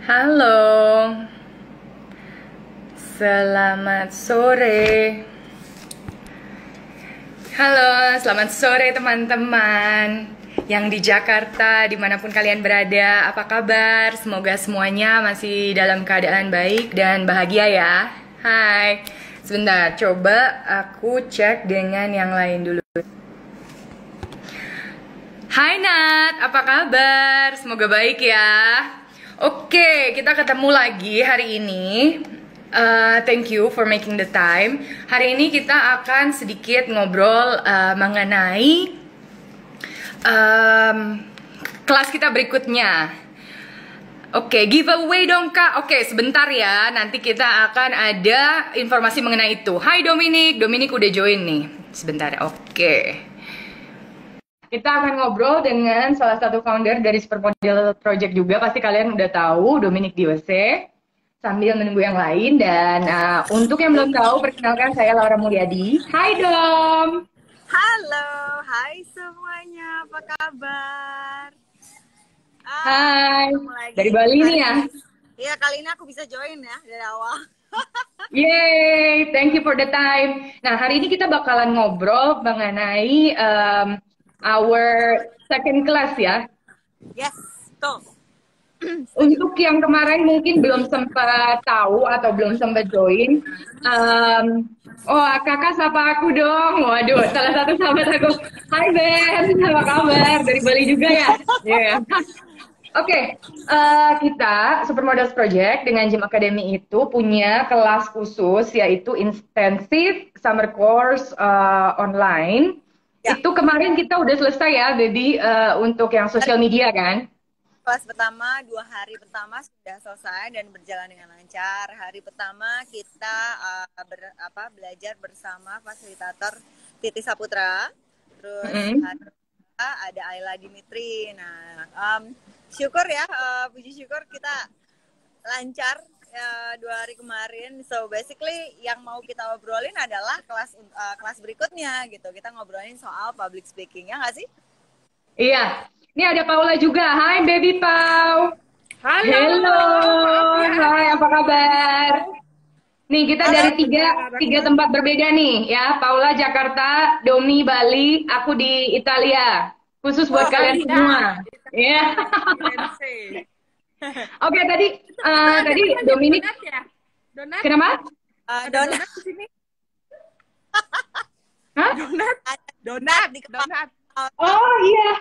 Halo, selamat sore. Halo, selamat sore teman-teman yang di Jakarta, dimanapun kalian berada. Apa kabar? Semoga semuanya masih dalam keadaan baik dan bahagia ya. Hai, sebentar, coba aku cek dengan yang lain dulu. Hai Nat, apa kabar? Semoga baik ya. Oke, kita ketemu lagi hari ini. Thank you for making the time. Hari ini kita akan sedikit ngobrol mengenai kelas kita berikutnya. Oke, giveaway dong Kak. Oke, sebentar ya. Nanti kita akan ada informasi mengenai itu. Hai Dominic, Dominic udah join nih. Sebentar. Oke. Kita akan ngobrol dengan salah satu founder dari Supermodel Project juga. Pasti kalian udah tahu, Dominic Diose. Sambil menunggu yang lain. Dan untuk yang belum tahu, perkenalkan saya Laura Mulyadi. Hai Dom. Halo, hai semuanya, apa kabar? Hai, dari Bali nih ya. Iya, kali ini aku bisa join ya dari awal. Yay, thank you for the time. Nah, hari ini kita bakalan ngobrol mengenai our second class ya. Yes, tuh. Untuk yang kemarin mungkin belum sempat tahu atau belum sempat join, oh kakak sapa aku dong. Waduh, salah satu sahabat aku. Hai Ben, apa kabar? Dari Bali juga ya? Yeah. Oke, kita Supermodels Project dengan Gym Academy itu punya kelas khusus yaitu intensif summer course online. Ya. Itu kemarin kita udah selesai ya, jadi untuk yang sosial media kan? Kelas pertama, 2 hari pertama sudah selesai dan berjalan dengan lancar. Hari pertama kita belajar bersama fasilitator Titi Saputra. Terus hari kedua ada Ayla Dimitri. Nah, syukur ya, puji syukur kita lancar 2 hari kemarin. So basically yang mau kita obrolin adalah kelas berikutnya gitu. Kita ngobrolin soal public speaking, ya nggak sih? Iya. Ini ada Paula juga. Hai Baby Pau. Halo. Hello. Hai, apa kabar? Nih kita dari tiga tempat berbeda nih ya. Paula Jakarta, Domi Bali, aku di Italia. Khusus buat kalian semua. Iya. Oke, tadi Dominic. Ya? Donat? Kenapa? Donat di sini. Hah? Donat di Donat. Oh iya.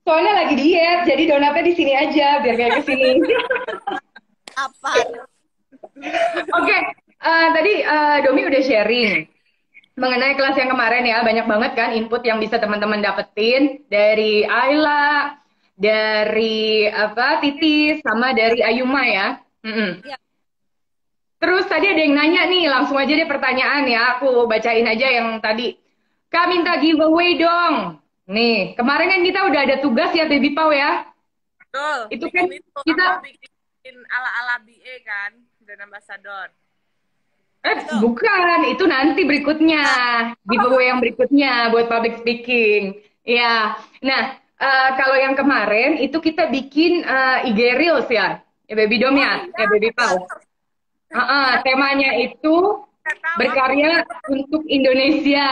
Soalnya lagi diet, jadi donatnya di sini aja biar kayak kesini. apa? Oke, tadi Domi udah sharing mengenai kelas yang kemarin ya. Banyak banget kan input yang bisa teman-teman dapetin dari Ayla, dari Titi, sama dari Ayuma ya. Ya. Terus tadi ada yang nanya nih, langsung aja deh pertanyaan ya. Aku bacain aja yang tadi. Kak minta giveaway dong. Nih, kemarin kan kita udah ada tugas ya Baby Pau ya. Betul. Itu kan kita bikin ala-ala BA kan, dan ambassador. Bukan, itu nanti berikutnya. Giveaway yang berikutnya buat public speaking. Ya. Nah, kalau yang kemarin itu kita bikin IG Reels ya. Ya Baby Dom ya, iya. Baby Pau. Temanya itu berkarya untuk Indonesia.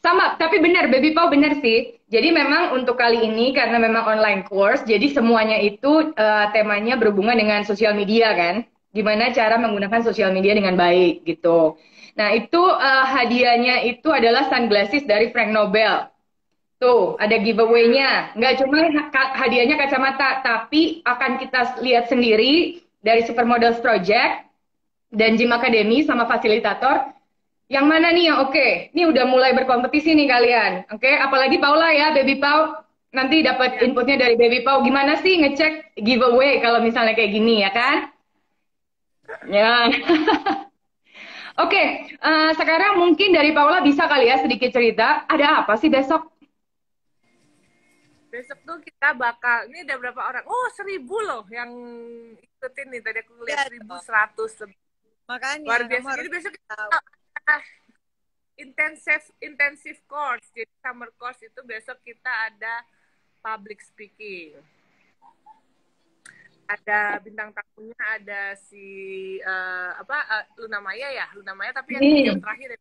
Sama, tapi benar, Baby Pau benar sih. Jadi memang untuk kali ini karena memang online course, jadi semuanya itu temanya berhubungan dengan sosial media kan. Gimana cara menggunakan sosial media dengan baik gitu. Nah itu hadiahnya itu adalah sunglasses dari Frank Nobel. Tuh, ada giveaway-nya. Nggak cuma hadiahnya kacamata, tapi akan kita lihat sendiri dari Supermodels Project dan Gym Academy sama fasilitator. Yang mana nih yang oke? Ini udah mulai berkompetisi nih kalian. Oke, apalagi Paula ya, Baby Pau. Nanti dapat inputnya dari Baby Pau. Gimana sih ngecek giveaway kalau misalnya kayak gini ya kan? Ya. Oke, sekarang mungkin dari Paula bisa kali ya sedikit cerita. Ada apa sih besok? Besok tuh kita bakal, ini ada berapa orang? Oh, 1.000 loh yang ikutin nih. Tadi aku lihat 1.100 lebih. Makanya luar biasa. Jadi besok kita intensive course. Jadi summer course itu besok kita ada public speaking. ada bintang tamunya, ada si Luna Maya ya, Luna Maya, tapi yang di jam terakhir ya.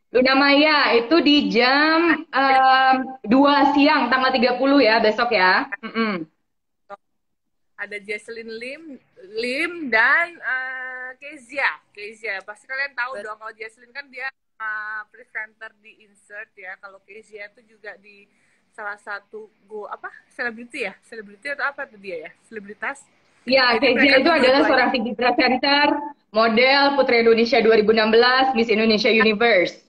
Luna Maya itu di jam 2 siang tanggal 30 ya, besok ya. Ada Jesslyn Lim dan Kezia. Pasti kalian tahu dong, kalau Jesslyn kan dia presenter di Insert ya. Kalau Kezia itu juga di salah satu selebriti atau apa tuh dia ya, selebritas. Ya, Kezia itu adalah seorang TV presenter, model Putri Indonesia 2016, Miss Indonesia Universe.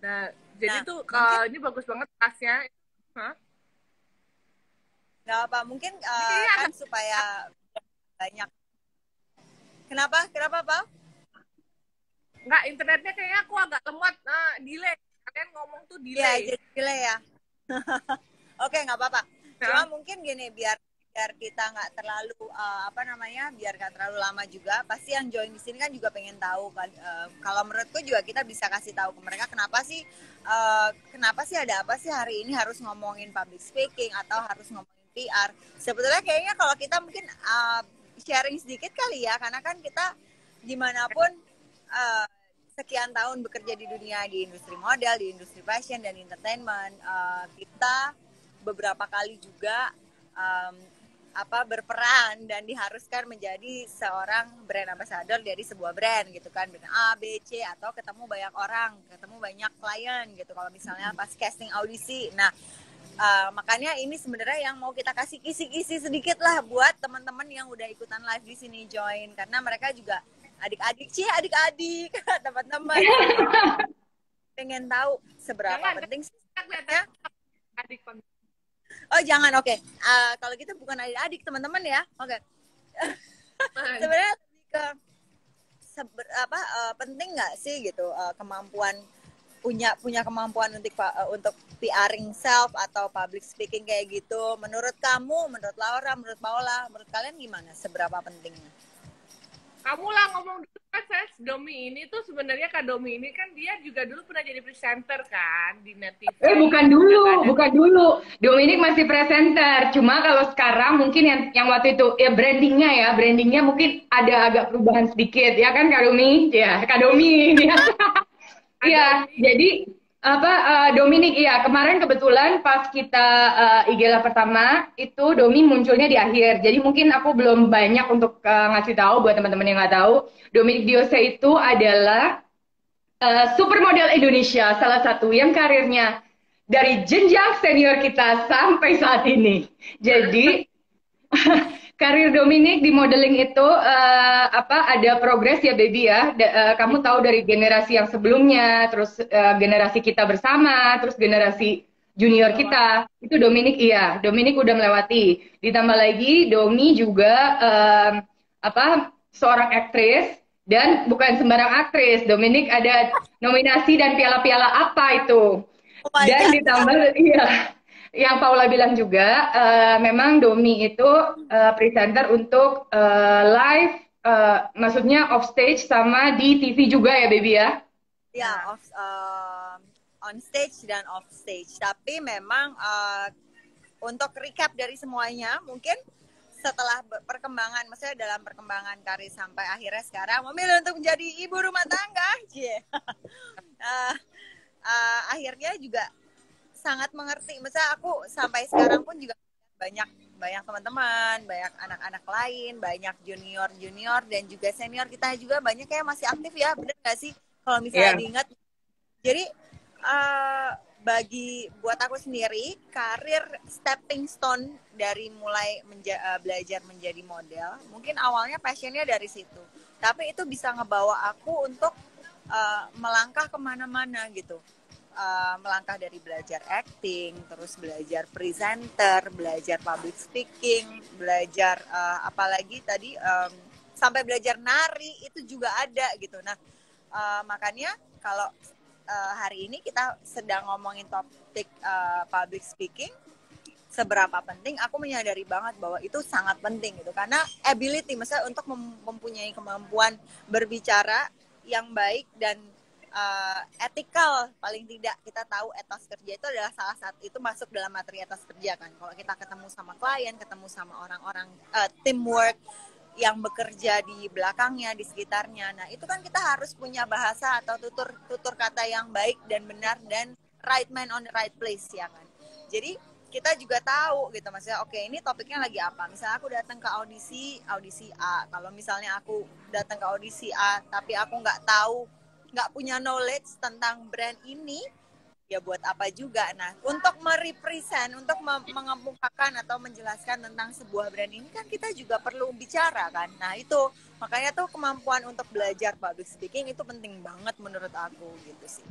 Nah, jadi tuh kalau ini bagus banget tasnya. Nggak apa, mungkin kan supaya banyak. Kenapa Pak? Nggak, internetnya kayaknya aku agak lemot, delay. Kalian ngomong tuh delay. Iya, jadi delay ya. Oke, nggak apa-apa. Cuma mungkin gini, biar kita nggak terlalu biar nggak terlalu lama juga. Pasti yang join di sini kan juga pengen tahu kan. Kalau menurutku juga kita bisa kasih tahu ke mereka kenapa sih ada apa sih hari ini harus ngomongin public speaking atau harus ngomongin PR. Sebetulnya kayaknya kalau kita mungkin sharing sedikit kali ya, karena kan kita dimanapun sekian tahun bekerja di dunia, di industri model, di industri fashion dan entertainment, kita beberapa kali juga berperan dan diharuskan menjadi seorang brand ambassador dari sebuah brand gitu kan, brand A, B, C, atau ketemu banyak orang, ketemu banyak klien gitu kalau misalnya pas casting audisi. Nah, makanya ini sebenarnya yang mau kita kasih kisi-kisi sedikit lah buat teman-teman yang udah ikutan live di sini join, karena mereka juga adik-adik teman-teman pengen tahu seberapa penting sih ya. Adik. Oh jangan, oke. Kalau gitu bukan adik-adik teman-teman ya, oke. Sebenarnya penting nggak sih gitu kemampuan punya kemampuan untuk PRing self atau public speaking kayak gitu. Menurut kamu, menurut Laura, menurut Paula, menurut kalian gimana? Seberapa pentingnya? Kamu lah ngomong dulu kan, Domi ini tuh sebenarnya Kak Domi ini kan dia juga dulu pernah jadi presenter kan di Net TV. Bukan dulu. Dominic masih presenter. Cuma kalau sekarang mungkin yang waktu itu ya brandingnya mungkin ada agak perubahan sedikit ya kan Kak Domi? Ya, Kak Domi. Iya, jadi Dominic kemarin kebetulan pas kita IG pertama itu Domi munculnya di akhir. Jadi mungkin aku belum banyak untuk ngasih tahu buat teman-teman yang nggak tahu. Dominic Diose itu adalah supermodel Indonesia, salah satu yang karirnya dari jenjang senior kita sampai saat ini. Jadi karir Dominic di modeling itu ada progres ya baby ya. Kamu tahu dari generasi yang sebelumnya, terus generasi kita bersama, terus generasi junior kita itu Dominic udah melewati. Ditambah lagi Domi juga seorang aktris dan bukan sembarang aktris. Dominic ada nominasi dan piala-piala apa itu. Dan ditambah yang Paula bilang juga, memang Domi itu presenter untuk live, maksudnya off stage sama di TV juga ya, baby ya? Ya, on stage dan off stage. Tapi memang untuk recap dari semuanya, mungkin setelah perkembangan, maksudnya dalam perkembangan karir sampai akhirnya sekarang memilih untuk menjadi ibu rumah tangga, akhirnya juga sangat mengerti. Misalnya aku sampai sekarang pun juga banyak teman-teman, banyak anak-anak lain, banyak junior dan juga senior kita juga banyak kayak masih aktif ya, bener nggak sih? Kalau misalnya diingat. Jadi buat aku sendiri, karir stepping stone dari mulai belajar menjadi model, mungkin awalnya passionnya dari situ. Tapi itu bisa ngebawa aku untuk melangkah kemana-mana gitu. Melangkah dari belajar acting, terus belajar presenter, belajar public speaking, belajar apalagi tadi sampai belajar nari itu juga ada gitu. Nah, makanya kalau hari ini kita sedang ngomongin topik public speaking, seberapa penting, aku menyadari banget bahwa itu sangat penting gitu, karena ability, misalnya untuk mempunyai kemampuan berbicara yang baik dan etikal, paling tidak kita tahu etos kerja itu adalah salah satu, itu masuk dalam materi etos kerja kan. Kalau kita ketemu sama klien, ketemu sama orang-orang teamwork yang bekerja di belakangnya, di sekitarnya, nah itu kan kita harus punya bahasa atau tutur kata yang baik dan benar dan right man on the right place ya kan. Jadi kita juga tahu gitu, maksudnya oke, ini topiknya lagi apa. Misalnya aku datang ke audisi A, kalau misalnya aku datang ke audisi A tapi aku nggak punya knowledge tentang brand ini, ya buat apa juga. Nah, untuk merepresent, untuk mengemukakan atau menjelaskan tentang sebuah brand ini kan kita juga perlu bicara kan. Nah, itu makanya tuh kemampuan untuk belajar public speaking itu penting banget menurut aku gitu sih.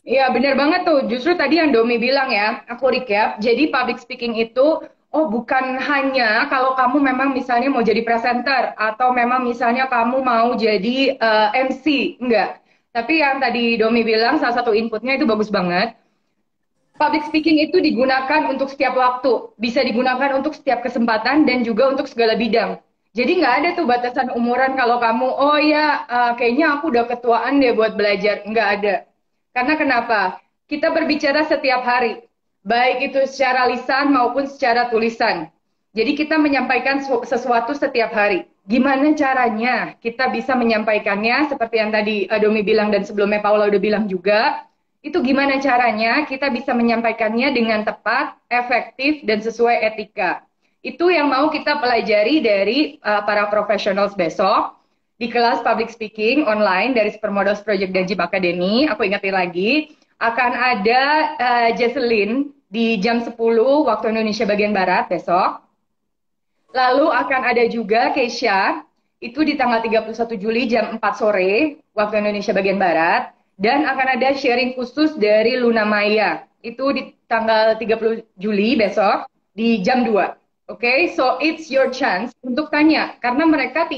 Iya, benar banget tuh. Justru tadi yang Domi bilang ya, aku recap. Jadi public speaking itu, oh bukan hanya kalau kamu memang misalnya mau jadi presenter, atau memang misalnya kamu mau jadi MC, enggak. Tapi yang tadi Domi bilang, salah satu inputnya itu bagus banget. Public speaking itu digunakan untuk setiap waktu, bisa digunakan untuk setiap kesempatan dan juga untuk segala bidang. Jadi nggak ada tuh batasan umuran kalau kamu, oh ya kayaknya aku udah ketuaan deh buat belajar. Nggak ada. Karena kenapa? Kita berbicara setiap hari, baik itu secara lisan maupun secara tulisan. Jadi kita menyampaikan sesuatu setiap hari. Gimana caranya kita bisa menyampaikannya seperti yang tadi Domi bilang dan sebelumnya Paula udah bilang juga, itu gimana caranya kita bisa menyampaikannya dengan tepat, efektif, dan sesuai etika. Itu yang mau kita pelajari dari para professionals besok di kelas public speaking online dari Supermodels Project dan Jeep Academy. Aku ingetin lagi, akan ada Jesselyn di jam 10 waktu Indonesia bagian Barat besok. Lalu akan ada juga Keisha, itu di tanggal 31 Juli jam 4 sore, waktu Indonesia bagian Barat. Dan akan ada sharing khusus dari Luna Maya, itu di tanggal 30 Juli besok, di jam 2. Oke, so it's your chance untuk tanya. Karena mereka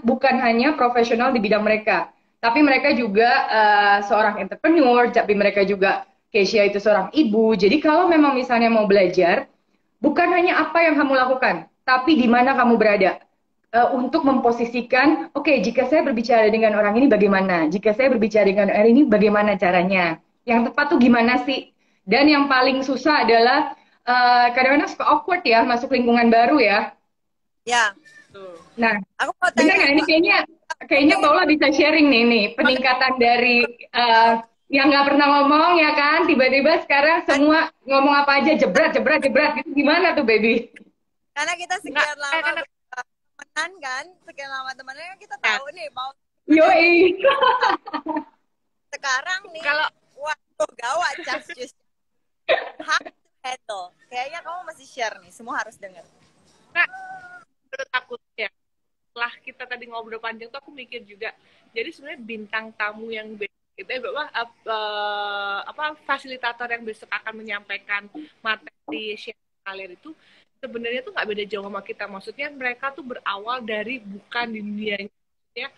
bukan hanya profesional di bidang mereka, tapi mereka juga seorang entrepreneur, tapi mereka juga, Keisha itu seorang ibu. Jadi kalau memang misalnya mau belajar, bukan hanya apa yang kamu lakukan, tapi di mana kamu berada. Untuk memposisikan, oke, jika saya berbicara dengan orang ini bagaimana? Jika saya berbicara dengan orang ini bagaimana caranya? Yang tepat tuh gimana sih? Dan yang paling susah adalah kadang-kadang suka awkward ya, masuk lingkungan baru ya. Ya. Nah, aku mau benar nggak? Ini kayaknya Paula bisa sharing nih peningkatan dari yang nggak pernah ngomong ya kan, tiba-tiba sekarang semua ngomong apa aja jebret gitu. Gimana tuh, baby? Karena kita sekian lama temenan kan, sekian lama temenannya kita tahu nih mau Yoi. sekarang nih kalau waduh gawat just how to handle. Kayaknya kamu masih share nih, semua harus dengar. Nah, menurut aku ya, setelah kita tadi ngobrol panjang tuh aku mikir juga, jadi sebenarnya bintang tamu yang itu bahwa fasilitator yang besok akan menyampaikan materi share kalian itu sebenarnya tuh nggak beda jauh sama kita. Maksudnya mereka tuh berawal dari bukan di dunianya, maksudnya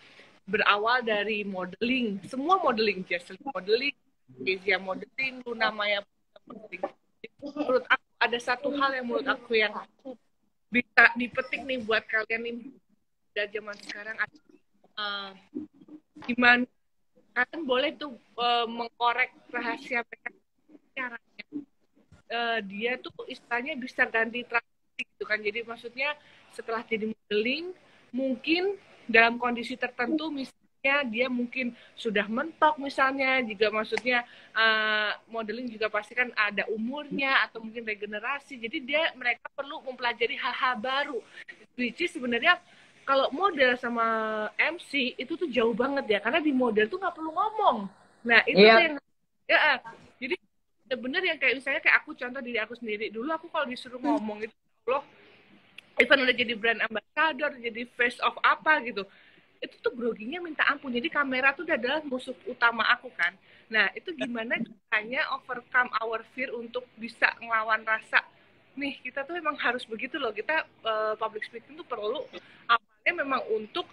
berawal dari modeling, semua modeling, Jesselyn modeling, Kezia modeling, Luna Maya modeling. Menurut aku ada satu hal yang menurut aku yang bisa dipetik nih buat kalian nih dari zaman sekarang, gimana kalian boleh tuh mengkorek rahasia mereka caranya. Dia tuh istilahnya bisa ganti gitu kan. Jadi maksudnya setelah jadi modeling mungkin dalam kondisi tertentu misalnya dia mungkin sudah mentok misalnya, juga maksudnya modeling juga pasti kan ada umurnya atau mungkin regenerasi, jadi mereka perlu mempelajari hal-hal baru, which is sebenarnya kalau model sama MC itu tuh jauh banget ya, karena di model tuh nggak perlu ngomong. Nah itu tuh yang jadi bener yang kayak misalnya kayak aku contoh diri aku sendiri, dulu aku kalau disuruh ngomong itu loh, even udah jadi brand ambassador, jadi face of apa gitu, itu tuh groginya minta ampun. Jadi kamera tuh adalah musuh utama aku kan. Nah itu gimana caranya overcome our fear untuk bisa ngelawan rasa nih kita tuh memang harus begitu loh, kita public speaking tuh perlu awalnya memang untuk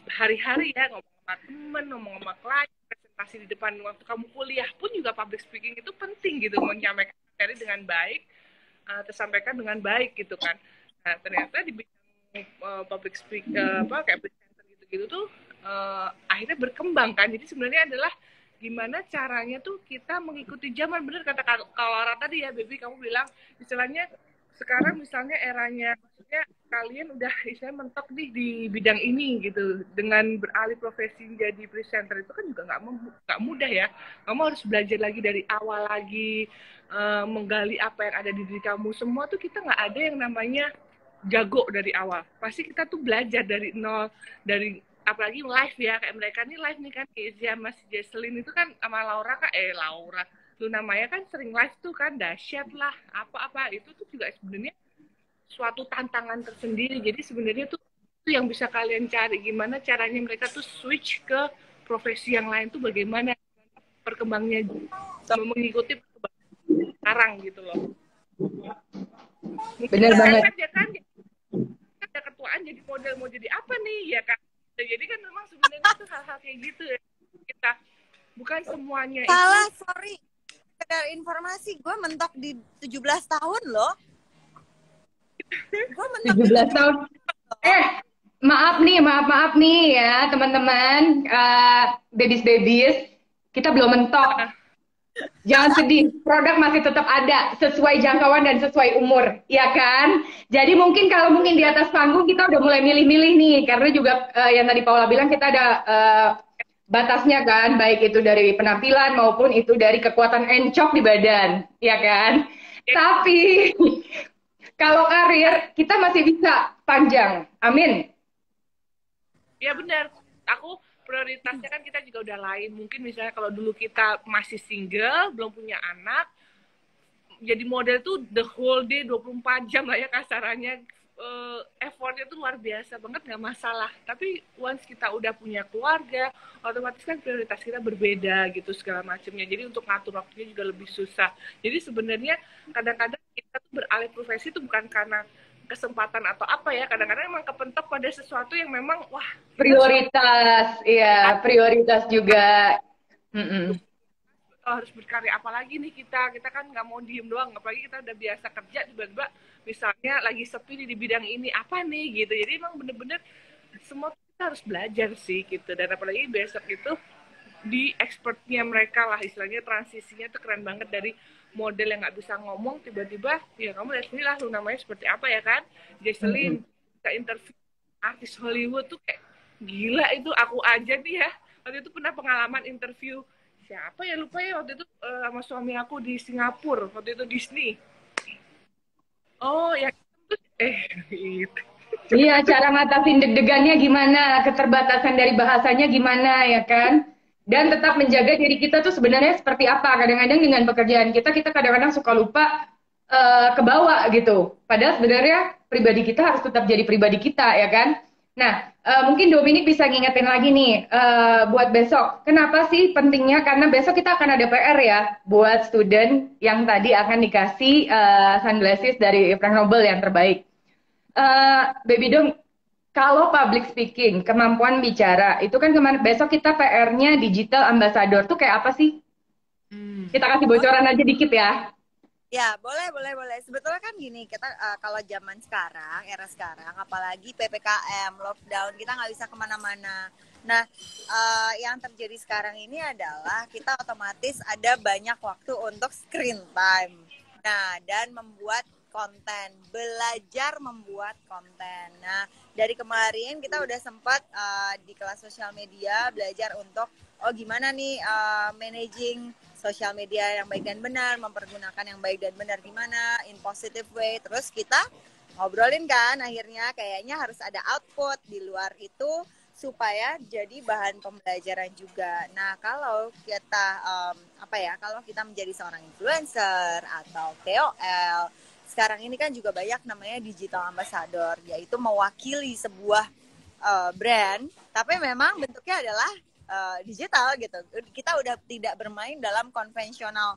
hari-hari ya, ngomong sama temen, ngomong sama klien, presentasi di depan waktu kamu kuliah pun juga public speaking itu penting gitu, menyampaikan materi dengan baik, tersampaikan dengan baik gitu kan. Nah ternyata di bidang public speaking kayak presenter gitu-gitu tuh akhirnya berkembang kan. Jadi sebenarnya adalah gimana caranya tuh kita mengikuti zaman. Bener kata Laura tadi ya, Baby, kamu bilang istilahnya sekarang misalnya eranya, maksudnya kalian udah istilahnya mentok nih di bidang ini gitu, dengan beralih profesi menjadi presenter itu kan juga nggak mudah ya. Kamu harus belajar lagi dari awal lagi, menggali apa yang ada di diri kamu. Semua tuh kita nggak ada yang namanya jago dari awal. Pasti kita tuh belajar dari nol, dari apalagi live ya, kayak mereka nih live nih kan, Kezia Mas Jesselyn itu kan sama Laura Laura Luna Maya kan sering live tuh kan, dahsyat lah, apa-apa itu tuh juga sebenarnya suatu tantangan tersendiri. Jadi sebenarnya tuh itu yang bisa kalian cari, gimana caranya mereka tuh switch ke profesi yang lain tuh bagaimana perkembangannya, mengikuti perkembangan sekarang gitu loh. Bener banget. Kan ada ketuaan jadi model mau jadi apa nih ya kan. Jadi kan memang sebenarnya tuh hal-hal kayak gitu ya. Kita bukan semuanya salah itu... sorry, sekedar informasi, gue mentok di 17 tahun loh. Gue mentok 17 tahun. Maaf nih ya teman-teman, babies, kita belum mentok. Jangan sedih, produk masih tetap ada sesuai jangkauan dan sesuai umur, ya kan? Jadi mungkin kalau mungkin di atas panggung kita udah mulai milih-milih nih, karena juga yang tadi Paula bilang kita ada batasnya kan, baik itu dari penampilan maupun itu dari kekuatan encok di badan, ya kan? Tapi kalau karir kita masih bisa panjang, amin. Ya benar, aku prioritasnya kan kita juga udah lain. Mungkin misalnya kalau dulu kita masih single, belum punya anak, jadi model tuh the whole day 24 jam lah ya kasarannya. Effortnya tuh luar biasa banget, nggak masalah. Tapi once kita udah punya keluarga, otomatis kan prioritas kita berbeda gitu segala macamnya. Jadi untuk ngatur waktunya juga lebih susah. Jadi sebenarnya kadang-kadang kita tuh beralih profesi tuh bukan karena kesempatan atau apa ya, kadang-kadang emang kepentok pada sesuatu yang memang wah prioritas, iya prioritas juga. Harus berkarya, apalagi nih kita kan nggak mau diem doang, apalagi kita udah biasa kerja, tiba-tiba misalnya lagi sepi di bidang ini apa nih gitu. Jadi emang bener-bener semua kita harus belajar sih gitu, dan apalagi besok itu di expertnya mereka lah istilahnya, transisinya tuh keren banget dari model yang nggak bisa ngomong tiba-tiba ya kamu lihat sendiri lah lu namanya seperti apa ya kan, Jesselyn kita interview artis Hollywood tuh kayak gila itu. Aku aja nih ya waktu itu pernah pengalaman interview siapa ya lupa ya waktu itu sama suami aku di Singapura, waktu itu Disney. Oh ya gitu. Iya, cara ngatasin deg-degannya gimana, keterbatasan dari bahasanya gimana ya kan. Dan tetap menjaga diri kita tuh sebenarnya seperti apa. Kadang-kadang dengan pekerjaan kita kadang-kadang suka lupa ke bawah gitu. Padahal sebenarnya pribadi kita harus tetap jadi pribadi kita ya kan. Nah, mungkin Dominic bisa ngingetin lagi nih buat besok. Kenapa sih pentingnya? Karena besok kita akan ada PR ya buat student yang tadi akan dikasih sunglasses dari Frank Nobel yang terbaik. Baby Dom, kalau public speaking, kemampuan bicara, itu kan besok kita PR-nya digital ambassador tuh kayak apa sih? Kita kasih bocoran aja dikit ya. Ya, boleh. Sebetulnya kan gini, kita kalau zaman sekarang, era sekarang, apalagi PPKM, lockdown, kita nggak bisa kemana-mana. Nah, yang terjadi sekarang ini adalah kita otomatis ada banyak waktu untuk screen time. Nah, dan membuat konten, belajar membuat konten. Nah, dari kemarin kita udah sempat di kelas sosial media belajar untuk gimana nih managing sosial media yang baik dan benar, mempergunakan yang baik dan benar gimana, in positive way. Terus kita ngobrolin kan, akhirnya kayaknya harus ada output di luar itu supaya jadi bahan pembelajaran juga. Nah, kalau kita kalau kita menjadi seorang influencer atau KOL, sekarang ini kan juga banyak namanya digital ambassador, yaitu mewakili sebuah brand, tapi memang bentuknya adalah digital gitu. Kita udah tidak bermain dalam konvensional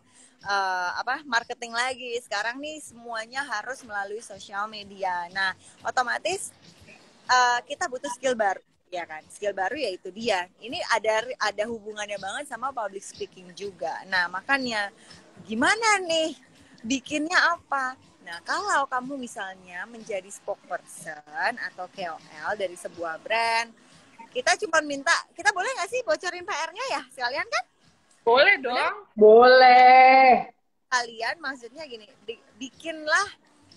marketing lagi. Sekarang nih semuanya harus melalui sosial media. Nah, otomatis kita butuh skill baru, ya kan? Skill baru yaitu dia. Ini ada hubungannya banget sama public speaking juga. Nah, makanya gimana nih bikinnya apa? Nah, kalau kamu misalnya menjadi spokesperson atau KOL dari sebuah brand, kita cuma minta, kita boleh nggak sih bocorin PR-nya ya sekalian kan? Boleh Bener? dong. Boleh. Kalian maksudnya gini, bikinlah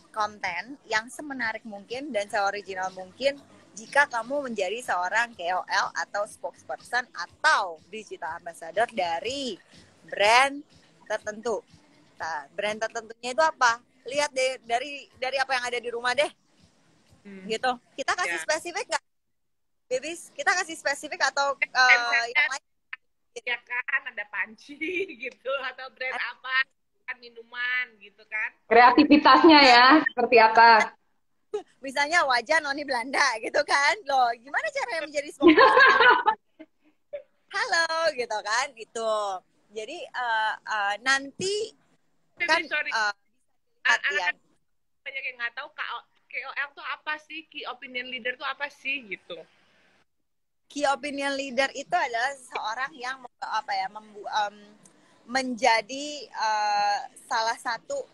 konten yang semenarik mungkin dan seoriginal mungkin jika kamu menjadi seorang KOL atau spokesperson atau digital ambassador dari brand tertentu. Nah, brand tertentunya itu apa? Lihat deh dari apa yang ada di rumah deh. Gitu. Kita kasih spesifik nggak? Bebis, kita kasih spesifik atau yang lain? Ya kan, ada panci gitu, atau brand apa, kan minuman gitu kan. Kreativitasnya ya, seperti apa? Misalnya wajah noni Belanda gitu kan. Loh, gimana caranya menjadi spokesperson? Halo gitu kan, itu. Jadi nanti kan Sorry. latihan. Banyak yang nggak tahu KOL tuh apa sih, key opinion leader tuh apa sih gitu. Key opinion leader itu adalah seseorang yang menjadi salah satu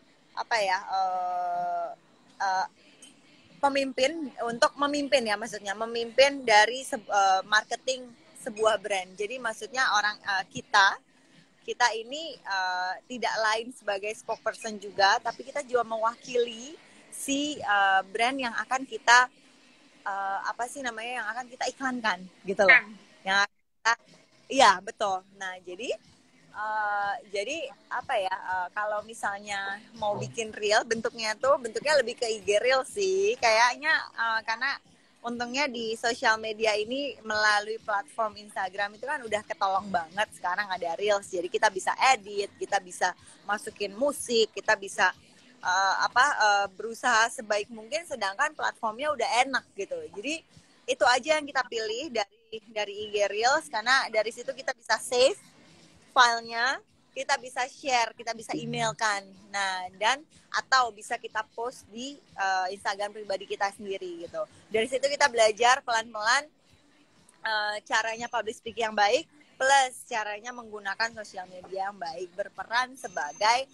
pemimpin untuk memimpin ya, maksudnya memimpin dari marketing sebuah brand. Jadi maksudnya orang kita ini tidak lain sebagai spokesperson juga, tapi kita juga mewakili si brand yang akan kita yang akan kita iklankan gitu loh. Yang iya betul. Nah jadi kalau misalnya mau bikin reel bentuknya lebih ke IG reel sih kayaknya, karena untungnya di sosial media ini melalui platform Instagram itu kan udah ketolong banget sekarang ada reels, jadi kita bisa edit, kita bisa masukin musik, kita bisa berusaha sebaik mungkin, sedangkan platformnya udah enak gitu. Jadi itu aja yang kita pilih dari IG Reels, karena dari situ kita bisa save filenya, kita bisa share, kita bisa emailkan. Nah, dan atau bisa kita post di Instagram pribadi kita sendiri gitu. Dari situ kita belajar pelan-pelan caranya public speaking yang baik, plus caranya menggunakan sosial media yang baik, berperan sebagai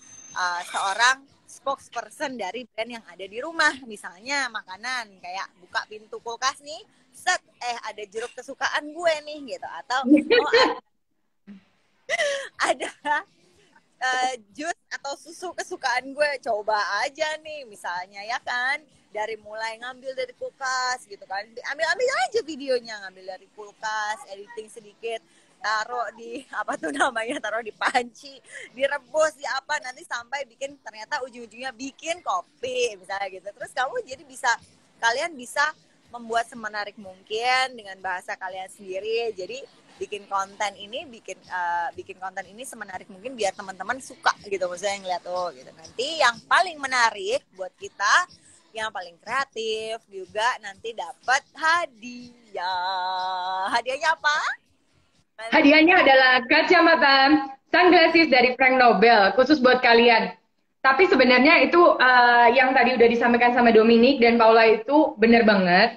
seorang spokesperson dari brand yang ada di rumah. Misalnya makanan, kayak buka pintu kulkas nih, set, ada jeruk kesukaan gue nih gitu, atau ada jus atau susu kesukaan gue, coba aja nih misalnya ya kan, dari mulai ngambil dari kulkas gitu kan, ambil aja videonya, ngambil dari kulkas, editing sedikit, taruh di taruh di panci, direbus di apa, nanti sampai bikin, ternyata ujung-ujungnya bikin kopi misalnya gitu. Terus kalian bisa membuat semenarik mungkin dengan bahasa kalian sendiri. Jadi bikin konten ini semenarik mungkin biar teman-teman suka gitu, maksudnya ngeliat gitu. Nanti yang paling menarik buat kita, yang paling kreatif juga nanti dapat hadiah. Hadiahnya apa? Hadiahnya adalah kacamata sunglasses dari Frank Nobel, khusus buat kalian. Tapi sebenarnya itu yang tadi udah disampaikan sama Dominic dan Paula itu benar banget.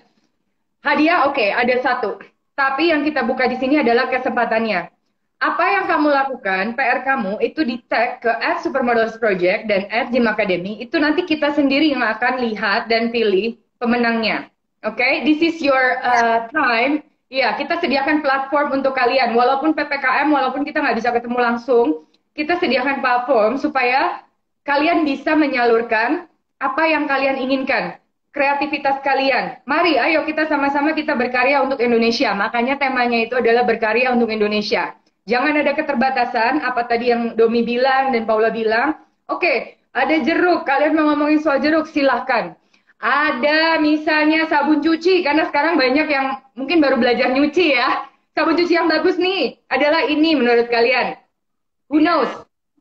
Hadiah oke, ada satu. Tapi yang kita buka di sini adalah kesempatannya. Apa yang kamu lakukan, PR kamu itu di tag ke @supermodelsproject dan @gymacademy. Itu nanti kita sendiri yang akan lihat dan pilih pemenangnya. Oke, this is your time. Ya, kita sediakan platform untuk kalian. Walaupun PPKM, walaupun kita nggak bisa ketemu langsung, kita sediakan platform supaya kalian bisa menyalurkan apa yang kalian inginkan. Kreativitas kalian. Mari, ayo kita sama-sama kita berkarya untuk Indonesia. Makanya temanya itu adalah berkarya untuk Indonesia. Jangan ada keterbatasan, apa tadi yang Domi bilang dan Paula bilang. Oke, ada jeruk. Kalian mau ngomongin soal jeruk, silahkan. Ada misalnya sabun cuci, karena sekarang banyak yang mungkin baru belajar nyuci ya. Sabun cuci yang bagus nih adalah ini menurut kalian. Who knows?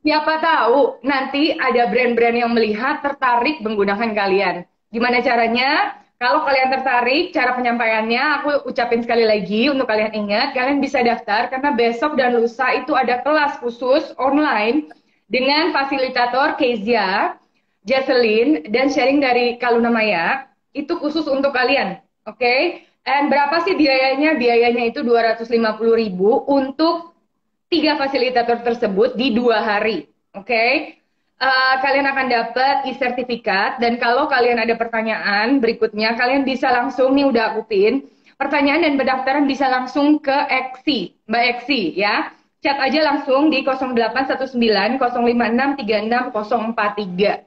Siapa tahu nanti ada brand-brand yang melihat, tertarik menggunakan kalian. Gimana caranya? Kalau kalian tertarik, cara penyampaiannya aku ucapin sekali lagi untuk kalian ingat, kalian bisa daftar karena besok dan lusa itu ada kelas khusus online dengan fasilitator Kezia, Jocelyn, dan sharing dari Kaluna Maya. Itu khusus untuk kalian, oke? Okay? Dan berapa sih biayanya? Biayanya itu 250.000 untuk 3 fasilitator tersebut di 2 hari, oke? Okay? Kalian akan dapat e-sertifikat, dan kalau kalian ada pertanyaan berikutnya, kalian bisa langsung, nih udah aku pin, pertanyaan dan pendaftaran bisa langsung ke Eksi, Mbak Eksi ya. chat aja langsung di 0819 056 36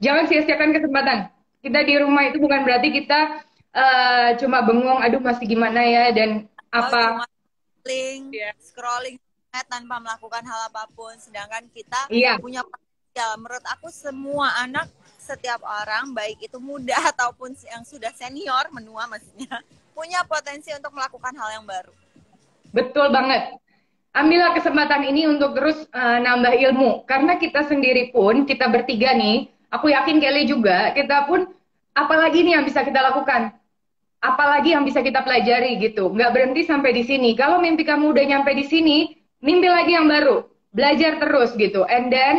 Jangan sia-siakan kesempatan. Kita di rumah itu bukan berarti kita cuma bengong, aduh masih gimana ya, dan apa. Cuma scrolling, Iya. scrolling tanpa melakukan hal apapun. Sedangkan kita Iya, punya potensial. Menurut aku semua anak, setiap orang, baik itu muda ataupun yang sudah senior, menua maksudnya, punya potensi untuk melakukan hal yang baru. betul banget. Ambillah kesempatan ini untuk terus nambah ilmu. Karena kita sendiri pun, kita bertiga nih, aku yakin Kelly juga, kita pun apalagi nih yang bisa kita lakukan? Apalagi yang bisa kita pelajari gitu. Nggak berhenti sampai di sini. Kalau mimpi kamu udah nyampe di sini, mimpi lagi yang baru. Belajar terus gitu. And then,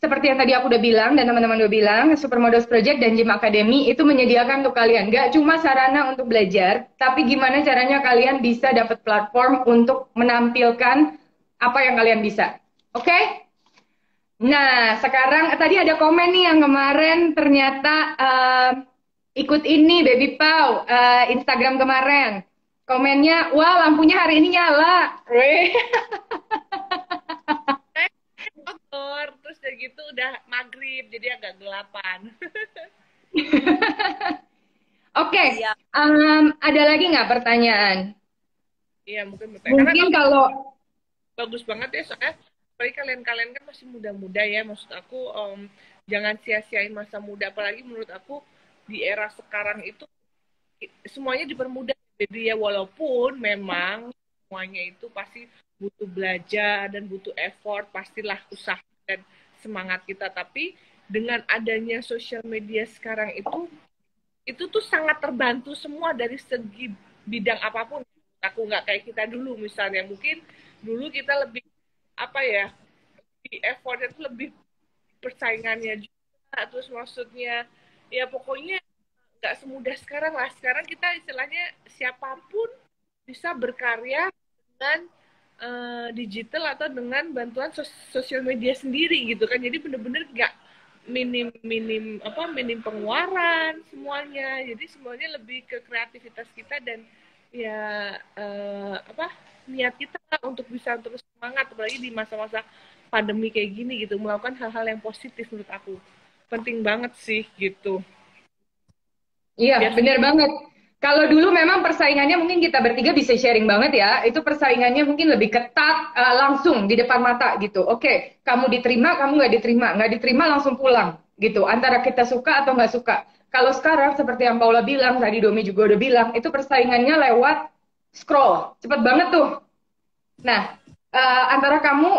seperti yang tadi aku udah bilang dan teman-teman udah bilang, Supermodels Project dan Gym Academy itu menyediakan untuk kalian. Gak cuma sarana untuk belajar, tapi gimana caranya kalian bisa dapat platform untuk menampilkan apa yang kalian bisa. Oke? Okay? Nah, sekarang tadi ada komen nih yang kemarin ternyata ikut ini Baby Pau Instagram kemarin. Komennya, wah lampunya hari ini nyala. Motor, terus dari gitu udah maghrib, jadi agak gelapan. Oke, Iya. Ada lagi nggak pertanyaan? Iya, mungkin bertanya. Mungkin kalau Bagus banget ya, soalnya apalagi kalian-kalian kan masih muda-muda ya, maksud aku jangan sia-siain masa muda, apalagi menurut aku di era sekarang itu semuanya dipermudah. Jadi ya walaupun memang semuanya itu pasti butuh belajar dan butuh effort, pastilah usaha dan semangat kita, tapi dengan adanya sosial media sekarang itu tuh sangat terbantu semua dari segi bidang apapun. Aku nggak kayak kita dulu misalnya, mungkin dulu kita lebih apa ya, di effort itu lebih persaingannya juga, terus maksudnya ya pokoknya nggak semudah sekarang lah. Sekarang kita istilahnya siapapun bisa berkarya dengan digital atau dengan bantuan sosial media sendiri gitu kan. Jadi bener-bener nggak minim pengeluaran semuanya. Jadi semuanya lebih ke kreativitas kita dan ya niat kita untuk bisa terus semangat, apalagi di masa-masa pandemi kayak gini gitu, melakukan hal-hal yang positif. Menurut aku penting banget sih gitu. iya, Biar bener banget. Kalau dulu memang persaingannya mungkin kita bertiga bisa sharing banget ya. Itu persaingannya mungkin lebih ketat, langsung di depan mata gitu. Oke, kamu diterima, kamu nggak diterima langsung pulang gitu. Antara kita suka atau nggak suka. Kalau sekarang seperti yang Paula bilang, tadi Domi juga udah bilang, itu persaingannya lewat scroll. Cepet banget tuh. Nah, antara kamu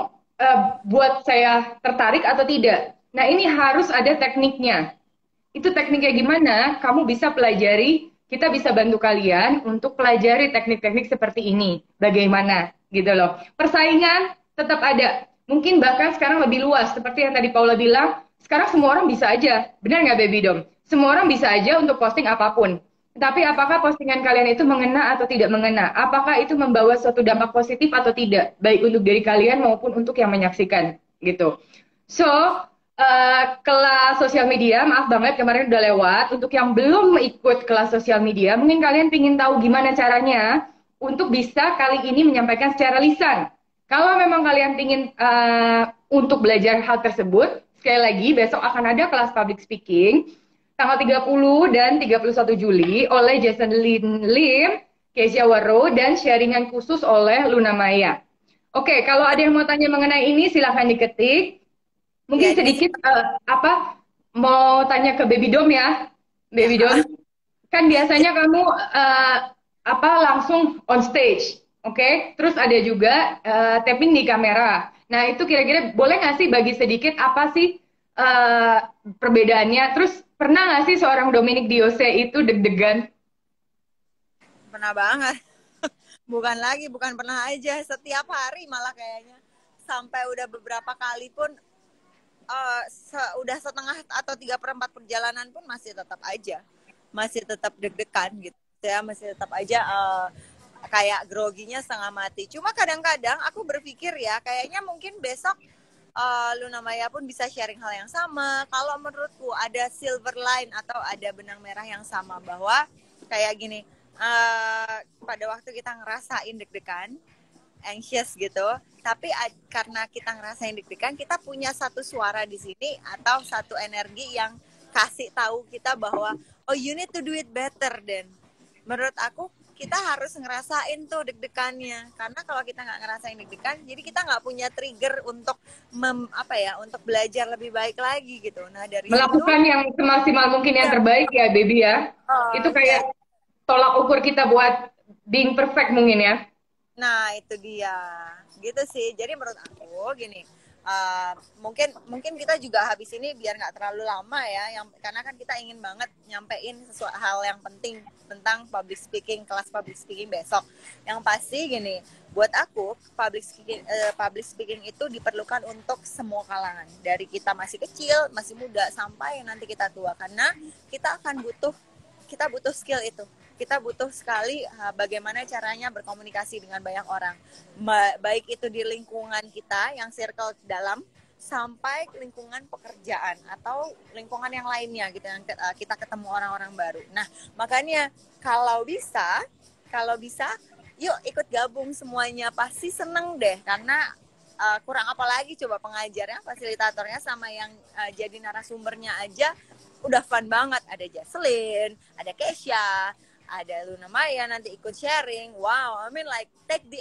buat saya tertarik atau tidak. Nah, ini harus ada tekniknya. Itu tekniknya gimana? Kamu bisa pelajari, kita bisa bantu kalian untuk pelajari teknik-teknik seperti ini. Bagaimana gitu loh. Persaingan tetap ada. Mungkin bahkan sekarang lebih luas. Seperti yang tadi Paula bilang, sekarang semua orang bisa aja. Benar nggak Baby Dom? Semua orang bisa aja untuk posting apapun. Tapi apakah postingan kalian itu mengena atau tidak mengena? Apakah itu membawa suatu dampak positif atau tidak? Baik untuk diri kalian maupun untuk yang menyaksikan gitu. So, kelas sosial media, maaf banget kemarin udah lewat. Untuk yang belum ikut kelas sosial media, mungkin kalian ingin tahu gimana caranya untuk bisa kali ini menyampaikan secara lisan. Kalau memang kalian ingin untuk belajar hal tersebut, sekali lagi besok akan ada kelas public speaking tanggal 30 dan 31 Juli oleh Jason Lim, Keisha Waro, dan sharingan khusus oleh Luna Maya. Oke, kalau ada yang mau tanya mengenai ini silahkan diketik. Mungkin Ya, sedikit mau tanya ke Baby Dom ya, Baby Dom. Kan biasanya kamu langsung on stage, oke? Terus ada juga tapping di kamera. Nah itu kira-kira boleh nggak sih bagi sedikit apa sih perbedaannya? Terus pernah nggak sih seorang Dominic Diose itu deg-degan? pernah banget. Bukan pernah aja, setiap hari malah kayaknya. Sampai udah beberapa kali pun udah setengah atau 3/4 perjalanan pun masih tetap deg-degan gitu ya, masih tetap aja kayak groginya setengah mati. Cuma kadang-kadang aku berpikir ya, kayaknya mungkin besok Luna Maya pun bisa sharing hal yang sama. Kalau menurutku ada silver line atau ada benang merah yang sama, bahwa kayak gini, pada waktu kita ngerasain deg-degan, anxious gitu, tapi karena kita ngerasain deg-degan, kita punya satu suara di sini atau satu energi yang kasih tahu kita bahwa oh you need to do it better. Dan menurut aku kita harus ngerasain tuh deg-degannya, karena kalau kita nggak ngerasain deg-degan, jadi kita nggak punya trigger untuk untuk belajar lebih baik lagi gitu. Nah dari Melakukan situ yang semaksimal mungkin yang terbaik ya, baby ya. Itu ya. kayak tolak ukur kita buat being perfect mungkin ya. Nah itu dia, gitu sih. Jadi menurut aku gini, mungkin kita juga habis ini biar nggak terlalu lama ya, karena kan kita ingin banget nyampein sesuatu hal yang penting tentang public speaking, kelas public speaking besok. Yang pasti gini, buat aku public speaking itu diperlukan untuk semua kalangan, dari kita masih kecil, masih muda, sampai nanti kita tua, karena kita butuh skill itu. Kita butuh sekali bagaimana caranya berkomunikasi dengan banyak orang. Baik itu di lingkungan kita yang circle dalam, sampai lingkungan pekerjaan atau lingkungan yang lainnya gitu, yang kita ketemu orang-orang baru. Nah, makanya kalau bisa yuk ikut gabung semuanya, pasti seneng deh, karena kurang apa lagi coba pengajarnya, fasilitatornya, sama yang jadi narasumbernya aja udah fun banget. Ada Jaslyn, ada Kesha, ada Luna Maya nanti ikut sharing. Wow, I mean like take the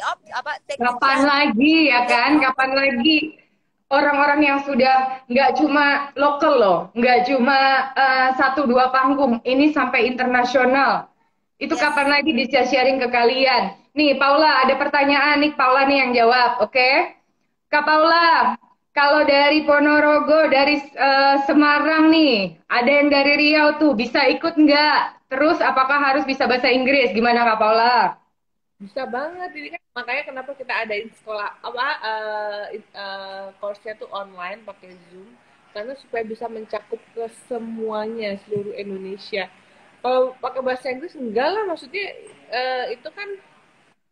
Kapan lagi ya kan? Kapan lagi orang-orang yang sudah nggak cuma lokal loh, nggak cuma satu dua panggung, ini sampai internasional. Itu kapan lagi bisa sharing ke kalian? Nih Paula, ada pertanyaan nih, Paula nih yang jawab, oke? Kak Paula, kalau dari Ponorogo, dari Semarang nih, ada yang dari Riau tuh, bisa ikut nggak? Terus apakah harus bisa bahasa Inggris? Gimana Kak Paula? Bisa banget, ini kan makanya kenapa kita adain sekolah course-nya tuh online pakai Zoom, karena supaya bisa mencakup ke semuanya, seluruh Indonesia. Kalau pakai bahasa Inggris enggak lah, maksudnya itu kan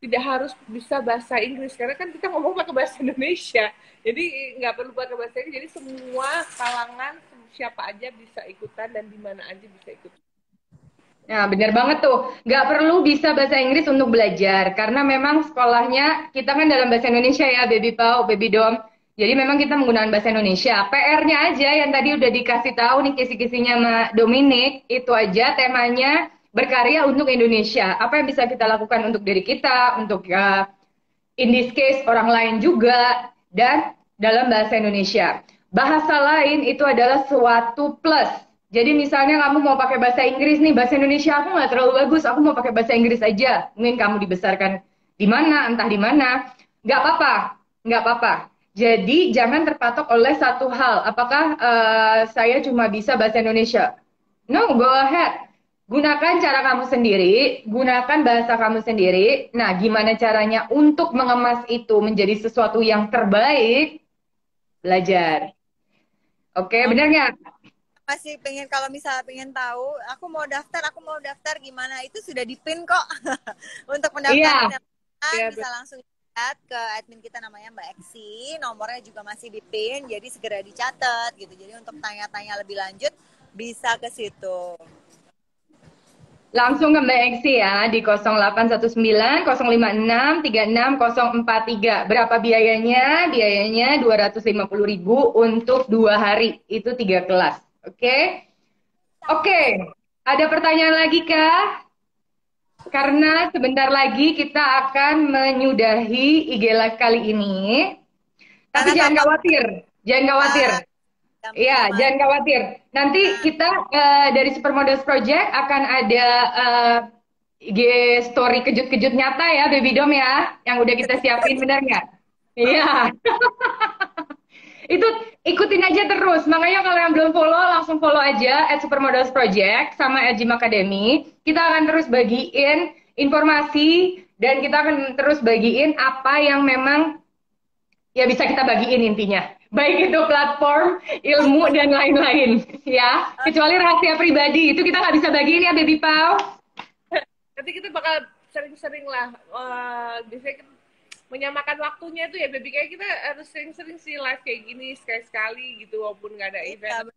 tidak harus bisa bahasa Inggris, karena kan kita ngomong pakai bahasa Indonesia, jadi nggak perlu pakai bahasa Inggris, jadi semua kalangan, siapa aja bisa ikutan dan di mana aja bisa ikut. Nah, benar banget tuh. Nggak perlu bisa bahasa Inggris untuk belajar. Karena memang sekolahnya, kita kan dalam bahasa Indonesia ya, Baby Pau, Baby Dom. Jadi memang kita menggunakan bahasa Indonesia. PR-nya aja yang tadi udah dikasih tahu nih kisi-kisinya sama Dominic, itu aja temanya berkarya untuk Indonesia. Apa yang bisa kita lakukan untuk diri kita, untuk in this case orang lain juga, dan dalam bahasa Indonesia. Bahasa lain itu adalah suatu plus. Jadi misalnya kamu mau pakai bahasa Inggris nih, bahasa Indonesia aku nggak terlalu bagus, aku mau pakai bahasa Inggris aja. Mungkin kamu dibesarkan di mana, entah di mana, nggak apa-apa, nggak apa-apa. Jadi jangan terpatok oleh satu hal. Apakah saya cuma bisa bahasa Indonesia? No, go ahead. Gunakan cara kamu sendiri, gunakan bahasa kamu sendiri. Nah, gimana caranya untuk mengemas itu menjadi sesuatu yang terbaik? Belajar. Oke, benar nggak? masih pengen, kalau misalnya pengen tahu, aku mau daftar gimana, itu sudah dipin kok. Untuk pendaftaran bisa langsung lihat ke admin kita, namanya Mbak Eksi, nomornya juga masih dipin, jadi segera dicatat gitu. Jadi untuk tanya-tanya lebih lanjut bisa ke situ. Langsung ke Mbak Eksi ya di 0819 056 36043. Berapa biayanya? Biayanya 250.000 untuk 2 hari. Itu 3 kelas. Oke? Oke. Ada pertanyaan lagi kah? Karena sebentar lagi kita akan menyudahi IG Live kali ini. Tapi jangan khawatir. Jangan khawatir. Iya, jangan khawatir. Nanti kita dari Supermodels Project akan ada IG story kejut-kejut nyata ya, Baby Dom ya, yang udah kita siapin, benar nggak? Iya. Itu ikutin aja terus. Makanya kalau yang belum follow, langsung follow aja @Supermodels Project sama @Gym Academy. Kita akan terus bagiin informasi dan kita akan terus bagiin apa yang memang ya bisa kita bagiin intinya. Baik itu platform, ilmu, dan lain-lain. Ya, kecuali rahasia pribadi. Itu kita nggak bisa bagiin ya, Baby Pau. Nanti kita bakal sering-sering lah. Biasanya kita menyamakan waktunya tuh ya, Baby. Kayak kita harus sering-sering sih live kayak gini, sekali-sekali gitu, walaupun nggak ada event.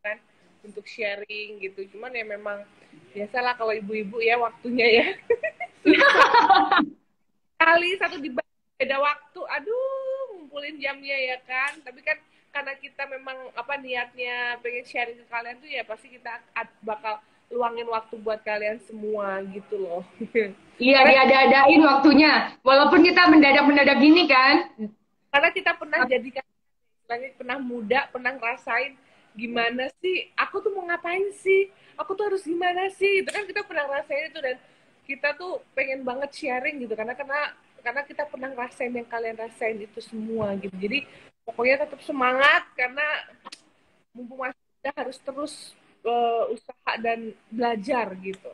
Kan, untuk sharing gitu. Cuman ya memang, biasalah kalau ibu-ibu ya waktunya ya. Kali satu di beda waktu, aduh, ngumpulin jamnya ya kan. Tapi kan karena kita memang apa niatnya pengen sharing ke kalian tuh ya pasti kita bakal luangin waktu buat kalian semua gitu loh. Iya, Karena diada-adain waktunya. Walaupun kita mendadak-mendadak gini kan. karena kita pernah jadi kan, pernah muda, pernah ngerasain gimana sih, aku tuh mau ngapain sih, aku tuh harus gimana sih, itu kan kita pernah ngerasain itu dan kita tuh pengen banget sharing gitu karena kita pernah ngerasain yang kalian rasain itu semua gitu. Jadi pokoknya tetap semangat karena mumpung masih muda harus terus usaha dan belajar gitu.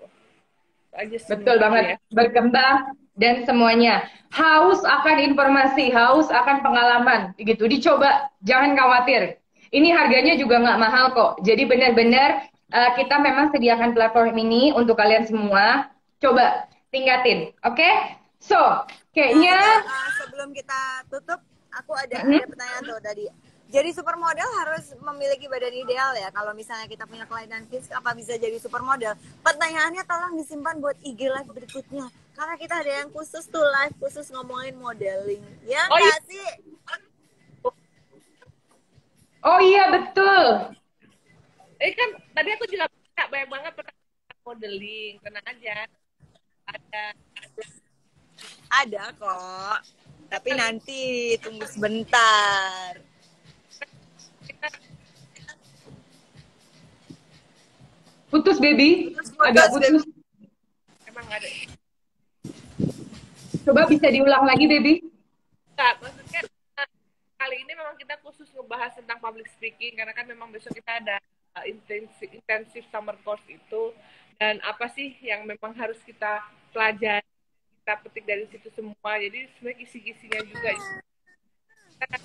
Itu aja sih Betul menurutku ya. banget, berkembang dan semuanya. Haus akan informasi, haus akan pengalaman, gitu. Dicoba, jangan khawatir. Ini harganya juga nggak mahal kok. Jadi benar-benar kita memang sediakan platform ini untuk kalian semua. Coba tingkatin, oke? So, Nah, kayaknya ini sebelum kita tutup, aku ada pertanyaan tuh tadi. Jadi supermodel harus memiliki badan ideal ya. Kalau misalnya kita punya kelainan fisik, apa bisa jadi supermodel? Pertanyaannya tolong disimpan buat IG live berikutnya. Karena kita ada yang khusus tuh live khusus ngomongin modeling. Ya Oh iya, nggak sih? oh iya betul. kan tadi aku juga banyak banget pernah modeling, tenang aja. Ada Ada kok. Tapi nanti tunggu sebentar. kita Putus baby, agak putus. emang ada. Coba bisa diulang lagi baby. Enggak, maksudnya kali ini memang kita khusus ngebahas tentang public speaking karena kan memang besok kita ada intensif summer course itu dan apa sih yang memang harus kita pelajari, kita petik dari situ semua. Jadi sebenarnya kisi-kisinya juga kita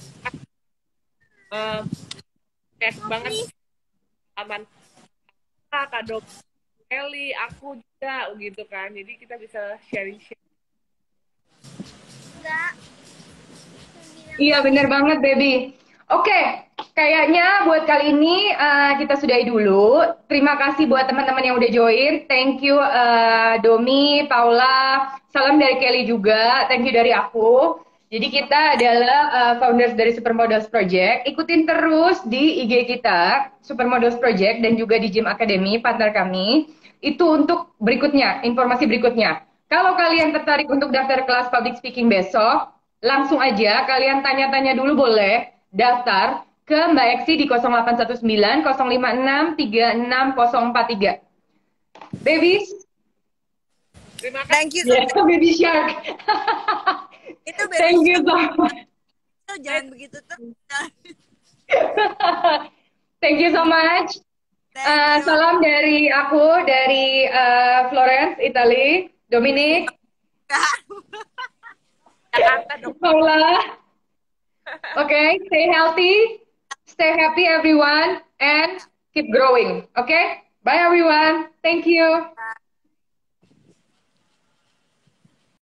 kayak banget aman Kak Dok Eli, aku juga gitu kan. Jadi kita bisa sharing-sharing. Enggak. Iya bener banget baby. Oke, kayaknya buat kali ini kita sudahi dulu. Terima kasih buat teman-teman yang udah join. Thank you Domi, Paula. Salam dari Kelly juga. Thank you dari aku. Jadi kita adalah founders dari Supermodels Project. Ikutin terus di IG kita, Supermodels Project, dan juga di Gym Academy, partner kami. Itu untuk berikutnya, informasi berikutnya. Kalau kalian tertarik untuk daftar kelas public speaking besok, langsung aja kalian tanya-tanya dulu boleh daftar ke Mbak Eksi di 0819 056 36043. Babies, Terima kasih. Thank you so yeah, much. baby shark. Itu Thank you so much. jangan begitu terus. Thank you so much. Thank you. Salam dari aku, dari Florence, Italy. Dominic, Jakarta dong. Paula. Okay, stay healthy, stay happy everyone, and keep growing. Okay, bye everyone. Thank you.